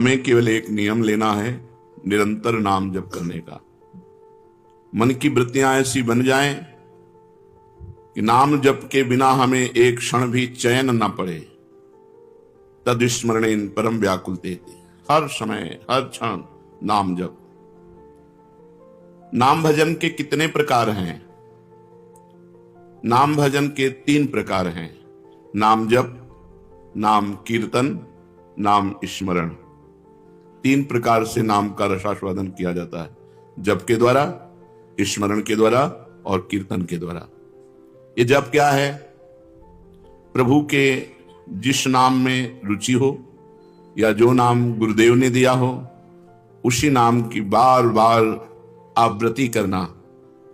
हमें केवल एक नियम लेना है, निरंतर नाम जप करने का। मन की वृत्तियां ऐसी बन जाएं कि नाम जप के बिना हमें एक क्षण भी चैन न पड़े। तद स्मरणेन परम व्याकुलते, हर समय हर क्षण नाम जप। नाम भजन के कितने प्रकार हैं? नाम भजन के 3 प्रकार हैं, नाम जप, नाम कीर्तन, नाम स्मरण। 3 प्रकार से नाम का रसास्वादन किया जाता है, जप के द्वारा, स्मरण के द्वारा और कीर्तन के द्वारा। ये जप क्या है? प्रभु के जिस नाम में रुचि हो या जो नाम गुरुदेव ने दिया हो, उसी नाम की बार बार आवृत्ति करना,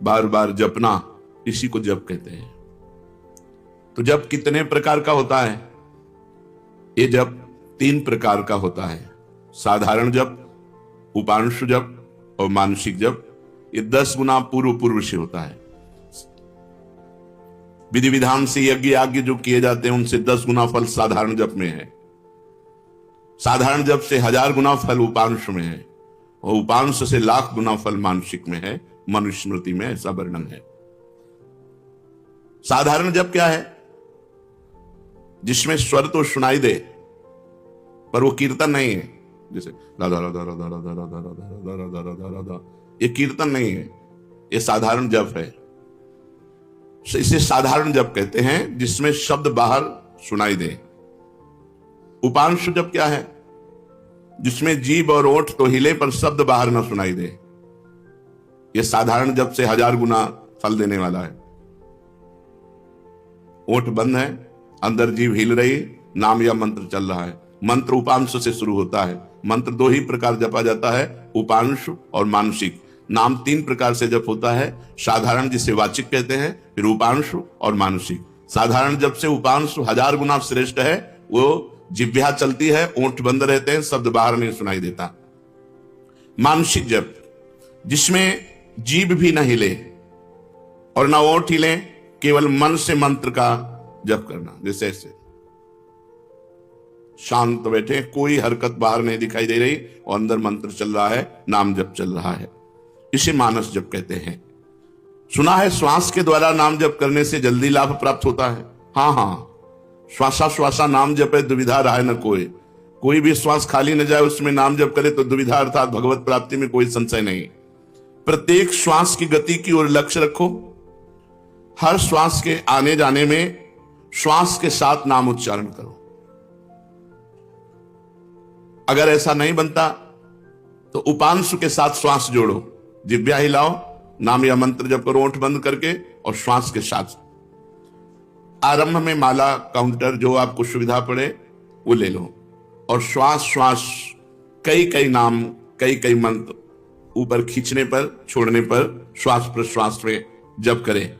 बार बार जपना, इसी को जप कहते हैं। तो जप कितने प्रकार का होता है? ये जप 3 प्रकार का होता है, साधारण जप, उपांशु जप और मानसिक जप। ये 10 गुना पूर्व से होता है। विधि विधान से यज्ञ याज्ञ जो किए जाते हैं, उनसे 10 गुना फल साधारण जप में है। साधारण जप से 1000 गुना फल उपांश में है और उपांश से लाख गुना फल मानसिक में है। मनुस्मृति में ऐसा वर्णन है। साधारण जप क्या है? जिसमें स्वर तो सुनाई दे पर वो कीर्तन नहीं है। जैसे राधा राधा राधा राधा राधा राधा राधा राधा राधा, ये कीर्तन नहीं है, ये साधारण जप है। इसे साधारण जप कहते हैं, जिसमें शब्द बाहर सुनाई दे। उपांशु जप क्या है? जिसमें जीभ और ओठ तो हिले पर शब्द बाहर ना सुनाई दे। यह साधारण जप से 1000 गुना फल देने वाला है। ओठ बंद है, अंदर जीभ हिल रही, नाम या मंत्र चल रहा है। मंत्र उपांश से शुरू होता है। मंत्र 2 ही प्रकार जपा जाता है, उपांश और मानसिक। नाम 3 प्रकार से जप होता है, साधारण जिसे वाचिक कहते हैं, फिर उपांश और मानसिक। साधारण जप से उपांश 1000 गुना श्रेष्ठ है। वो जिह्वा चलती है, ओंठ बंद रहते हैं, शब्द बाहर नहीं सुनाई देता। मानसिक जप, जिसमें जीभ भी न हिले और ना ओंठ हिले, केवल मन से मंत्र का जप करना। जैसे ऐसे शांत बैठे, कोई हरकत बाहर नहीं दिखाई दे रही और अंदर मंत्र चल रहा है, नाम जप चल रहा है। इसे मानस जप कहते हैं। सुना है श्वास के द्वारा नाम जप करने से जल्दी लाभ प्राप्त होता है। हाँ, श्वासा श्वासा नाम जपे दुविधा रहा न कोई भी श्वास खाली न जाए, उसमें नाम जप करे तो दुविधा अर्थात भगवत प्राप्ति में कोई संशय नहीं। प्रत्येक श्वास की गति की ओर लक्ष्य रखो। हर श्वास के आने जाने में श्वास के साथ नाम उच्चारण करो। अगर ऐसा नहीं बनता तो उपांशु के साथ श्वास जोड़ो, जिह्वा हिलाओ, नाम या मंत्र जप करो ओंठ बंद करके और श्वास के साथ। आरंभ में माला काउंटर जो आपको सुविधा पड़े वो ले लो और श्वास कई नाम कई मंत्र ऊपर खींचने पर छोड़ने पर श्वास प्रश्वास में जप करें।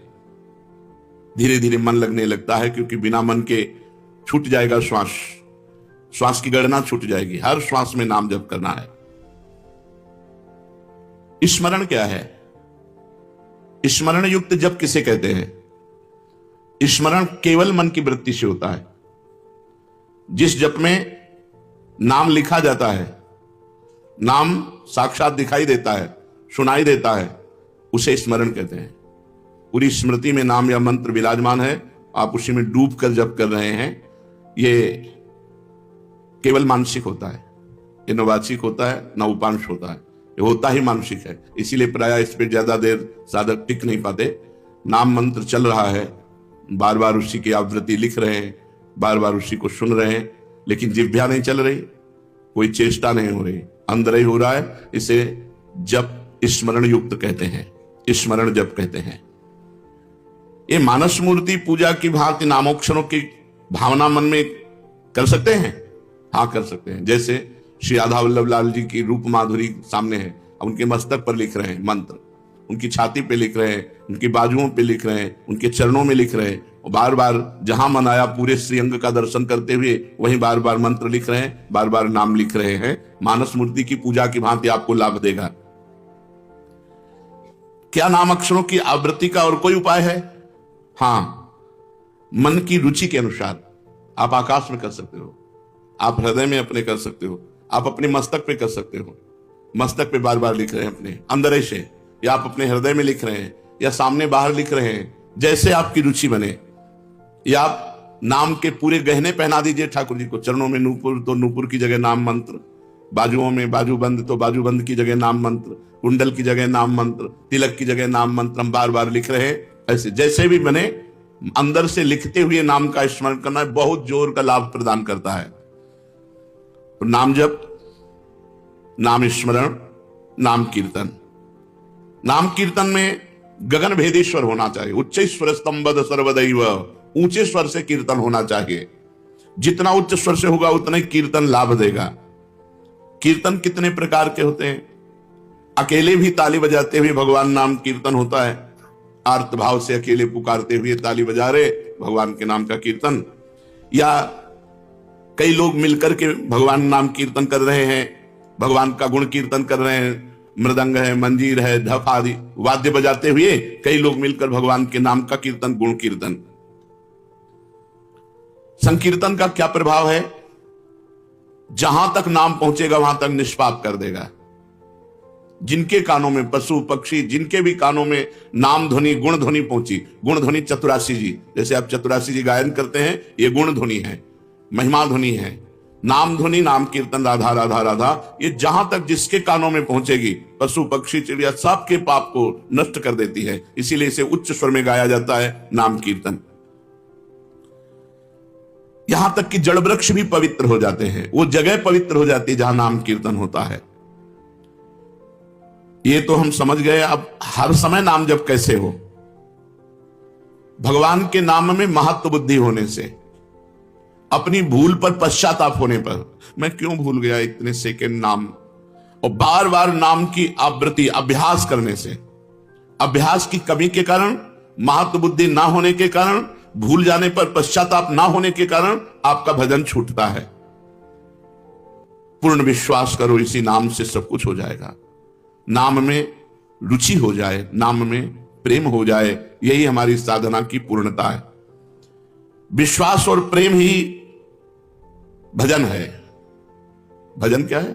धीरे धीरे मन लगने लगता है, क्योंकि बिना मन के छूट जाएगा श्वास की गणना छूट जाएगी। हर श्वास में नाम जप करना है। स्मरण क्या है? स्मरण युक्त जप किसे कहते हैं? स्मरण केवल मन की वृत्ति से होता है। जिस जप में नाम लिखा जाता है, नाम साक्षात दिखाई देता है, सुनाई देता है, उसे स्मरण कहते हैं। पूरी स्मृति में नाम या मंत्र विराजमान है, आप उसी में डूब कर जप कर रहे हैं। ये केवल मानसिक होता है, ये न वाचिक होता है न उपांश होता है, ये होता ही मानसिक है। इसीलिए प्रायः इस पर ज्यादा देर साधक टिक नहीं पाते। नाम मंत्र चल रहा है, बार बार उसी की आवृत्ति लिख रहे हैं, बार बार उसी को सुन रहे हैं, लेकिन जिह्वा नहीं चल रही, कोई चेष्टा नहीं हो रही, अंदर ही हो रहा है। इसे जप स्मरण युक्त कहते हैं, स्मरण जप कहते हैं। ये मानस मूर्ति पूजा की भांति नामोक्षरों की भावना मन में कर सकते हैं। हाँ, कर सकते हैं। जैसे श्री राधा वल्लभ लाल जी की रूप माधुरी सामने है, उनके मस्तक पर लिख रहे हैं मंत्र, उनकी छाती पे लिख रहे हैं, उनकी बाजुओं पे लिख रहे हैं, उनके चरणों में लिख रहे हैं, और बार बार जहां मन आया पूरे श्रीअंग का दर्शन करते हुए वहीं बार बार मंत्र लिख रहे हैं, बार बार नाम लिख रहे हैं। मानस मूर्ति की पूजा की भांति आपको लाभ देगा। क्या नाम अक्षरों की आवृत्ति का और कोई उपाय है? हाँ, मन की रुचि के अनुसार आप आकाश में कर सकते हो, आप हृदय में अपने कर सकते हो, आप अपने मस्तक पे कर सकते हो, मस्तक पे बार बार लिख रहे हैं अपने अंदर से, या आप अपने हृदय में लिख रहे हैं, या सामने बाहर लिख रहे हैं, जैसे आपकी रुचि बने। या आप नाम के पूरे गहने पहना दीजिए ठाकुर जी को, चरणों में नूपुर तो नूपुर की जगह नाम मंत्र, बाजुओं में बाजूबंद तो बाजूबंद की जगह नाम मंत्र, कुंडल की जगह नाम मंत्र, तिलक की जगह नाम मंत्र हम बार बार लिख रहे हैं। ऐसे जैसे भी बने, अंदर से लिखते हुए नाम का स्मरण करना बहुत जोर का लाभ प्रदान करता है। तो नाम जप, नाम स्मरण, नाम कीर्तन। नाम कीर्तन में गगन भेदी स्वर होना चाहिए। उच्च स्वर स्तंभद सर्वदैव, ऊंचे स्वर से कीर्तन होना चाहिए। जितना उच्च स्वर से होगा उतना ही कीर्तन लाभ देगा। कीर्तन कितने प्रकार के होते हैं? अकेले भी ताली बजाते हुए भगवान नाम कीर्तन होता है, आर्त भाव से अकेले पुकारते हुए ताली बजा रहे भगवान के नाम का कीर्तन, या कई लोग मिलकर के भगवान नाम कीर्तन कर रहे हैं, भगवान का गुण कीर्तन कर रहे हैं, मृदंग है, मंजीर है, धप आदि वाद्य बजाते हुए कई लोग मिलकर भगवान के नाम का कीर्तन, गुण कीर्तन। संकीर्तन का क्या प्रभाव है? जहां तक नाम पहुंचेगा वहां तक निष्पाप कर देगा। जिनके कानों में, पशु पक्षी जिनके भी कानों में नाम ध्वनि, गुण ध्वनि पहुंची, गुण ध्वनि चतुरासी जी, जैसे आप चतुरासी जी गायन करते हैं, ये गुण ध्वनि है, महिमा ध्वनि है। नाम ध्वनि, नाम कीर्तन, राधा राधा राधा, ये जहां तक जिसके कानों में पहुंचेगी, पशु पक्षी चिड़िया सबके पाप को नष्ट कर देती है। इसीलिए इसे उच्च स्वर में गाया जाता है नाम कीर्तन। यहां तक कि जड़ वृक्ष भी पवित्र हो जाते हैं, वो जगह पवित्र हो जाती है जहां नाम कीर्तन होता है। ये तो हम समझ गए। अब हर समय नाम जप कैसे हो? भगवान के नाम में महत्व बुद्धि होने से, अपनी भूल पर पश्चाताप होने पर, मैं क्यों भूल गया इतने सेकंड नाम, और बार बार नाम की आवृत्ति, अभ्यास करने से, अभ्यास की कमी के कारण, महत्व बुद्धि ना होने के कारण, भूल जाने पर पश्चाताप ना होने के कारण आपका भजन छूटता है। पूर्ण विश्वास करो, इसी नाम से सब कुछ हो जाएगा। नाम में रुचि हो जाए, नाम में प्रेम हो जाए, यही हमारी साधना की पूर्णता है। विश्वास और प्रेम ही भजन है। भजन क्या है?